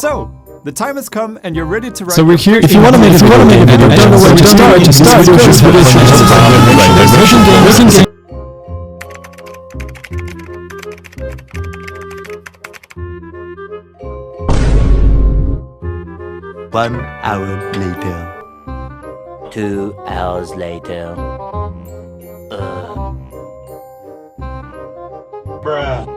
So, the time has come and you're ready to write. So we're here. If you want to make a video and you don't know where to start, Racing game. 1 hour later. 2 hours later. Bruh.